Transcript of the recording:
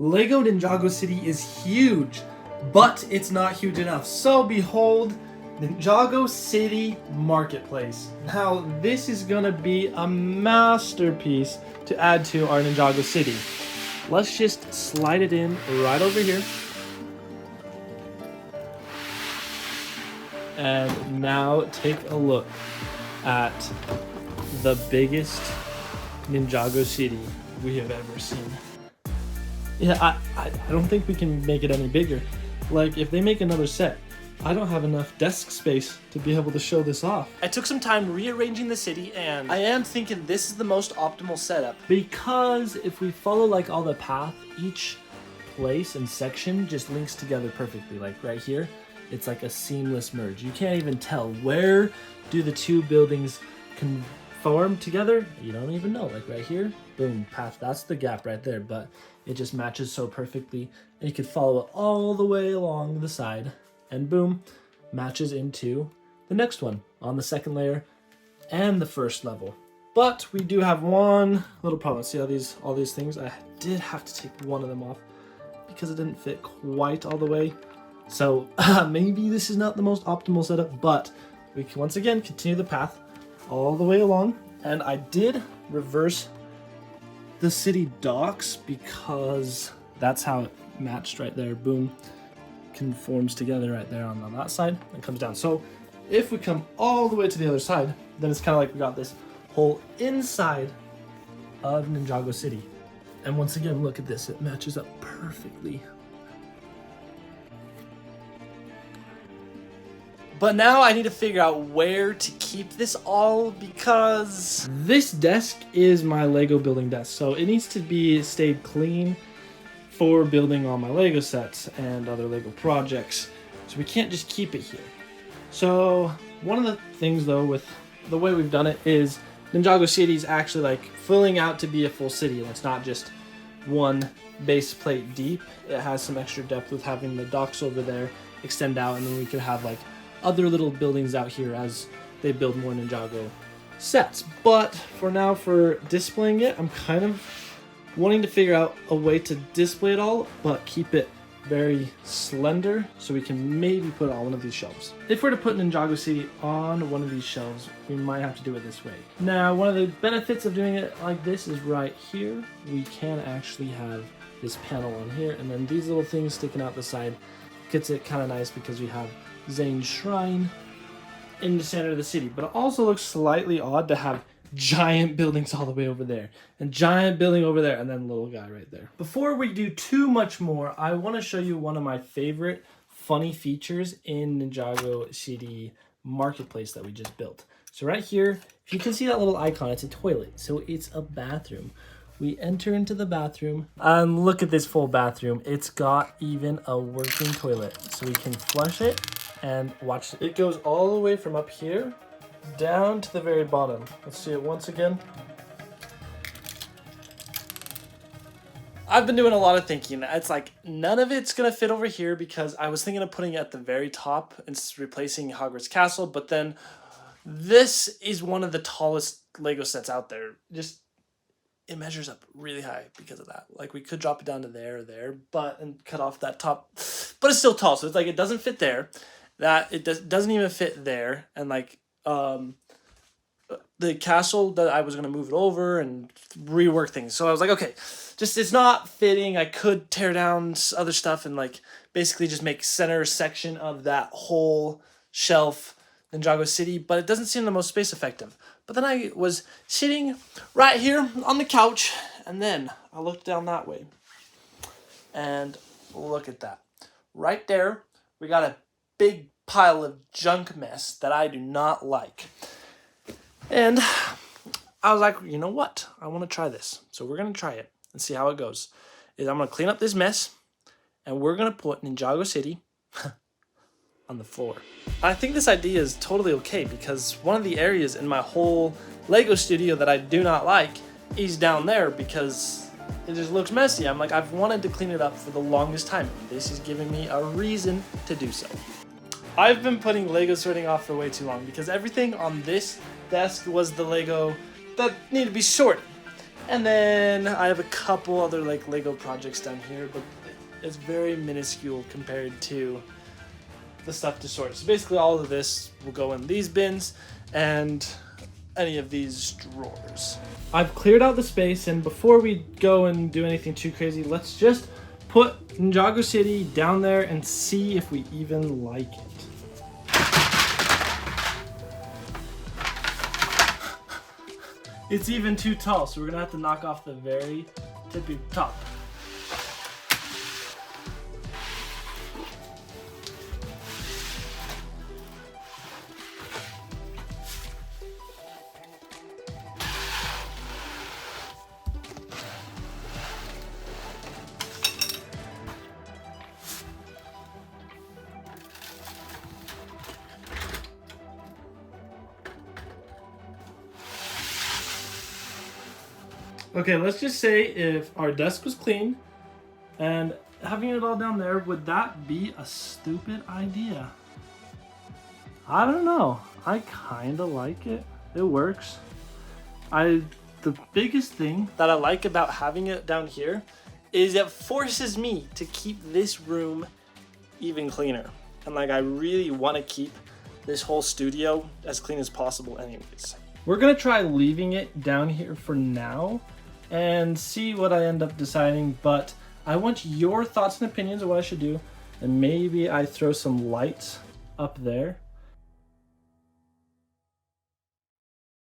LEGO Ninjago City is huge, but it's not huge enough. So behold, Ninjago City Marketplace. Now this is gonna be a masterpiece to add to our Ninjago City. Let's just slide it in right over here. And now take a look at the biggest Ninjago City we have ever seen. Yeah, I don't think we can make it any bigger. Like, if they make another set, I don't have enough desk space to be able to show this off. I took some time rearranging the city, and I am thinking this is the most optimal setup. Because if we follow like all the path, each place and section just links together perfectly. Like right here, it's like a seamless merge. You can't even tell where do the two buildings conform together. You don't even know. Like right here, boom, path, that's the gap right there, but it just matches so perfectly, and you can follow it all the way along the side, and boom, matches into the next one on the second layer and the first level. But we do have one little problem. See how all these things, I did have to take one of them off because it didn't fit quite all the way. So maybe this is not the most optimal setup, but we can once again continue the path all the way along. And I did reverse the city docks because that's how it matched right there. Boom, conforms together right there on that side and comes down. So if we come all the way to the other side, then it's kind of like we got this whole inside of Ninjago City. And once again, look at this, it matches up perfectly. But now I need to figure out where to keep this all, because this desk is my Lego building desk. So it needs to be stayed clean for building all my Lego sets and other Lego projects. So we can't just keep it here. So one of the things though with the way we've done it is Ninjago City is actually like filling out to be a full city, and it's not just one base plate deep. It has some extra depth with having the docks over there extend out, and then we could have like other little buildings out here as they build more Ninjago sets. But for now, for displaying it, I'm kind of wanting to figure out a way to display it all, but keep it very slender so we can maybe put it on one of these shelves. If we're to put Ninjago City on one of these shelves, we might have to do it this way. Now, one of the benefits of doing it like this is right here, we can actually have this panel on here, and then these little things sticking out the side gets it kind of nice because we have Zane's shrine in the center of the city. But it also looks slightly odd to have giant buildings all the way over there and giant building over there and then little guy right there. Before we do too much more, I want to show you one of my favorite funny features in Ninjago City Marketplace that we just built. So right here, if you can see that little icon, it's a toilet. So it's a bathroom. We enter into the bathroom and look at this full bathroom. It's got even a working toilet. So we can flush it and watch. It goes all the way from up here down to the very bottom. Let's see it once again. I've been doing a lot of thinking. It's like none of it's gonna fit over here because I was thinking of putting it at the very top and replacing Hogwarts Castle, but then this is one of the tallest Lego sets out there. Just it measures up really high because of that. Like we could drop it down to there or there, but and cut off that top, but it's still tall. So it's like it doesn't fit there. That it doesn't even fit there, and like the castle that I was gonna move it over and rework things. So I was like, okay, just it's not fitting. I could tear down other stuff and like basically just make center section of that whole shelf Ninjago City, but it doesn't seem the most space effective. But then I was sitting right here on the couch, and then I looked down that way, and look at that. Right there, we got a big pile of junk mess that I do not like. And I was like, you know what? I want to try this. So we're going to try it and see how it goes. I'm going to clean up this mess, and we're going to put Ninjago City on the floor. I think this idea is totally okay because one of the areas in my whole Lego studio that I do not like is down there because it just looks messy. I'm like, I've wanted to clean it up for the longest time. This is giving me a reason to do so. I've been putting Lego sorting off for way too long because everything on this desk was the Lego that needed to be sorted. And then I have a couple other like Lego projects down here, but it's very minuscule compared to the stuff to sort. So basically all of this will go in these bins and any of these drawers. I've cleared out the space, and before we go and do anything too crazy, let's just put Ninjago City down there and see if we even like it. It's even too tall, so we're gonna have to knock off the very tippy top. Okay, let's just say if our desk was clean and having it all down there, would that be a stupid idea? I don't know. I kind of like it. It works. The biggest thing that I like about having it down here is it forces me to keep this room even cleaner. And like I really want to keep this whole studio as clean as possible anyways. We're gonna try leaving it down here for now and see what I end up deciding, but I want your thoughts and opinions of what I should do, and maybe I throw some lights up there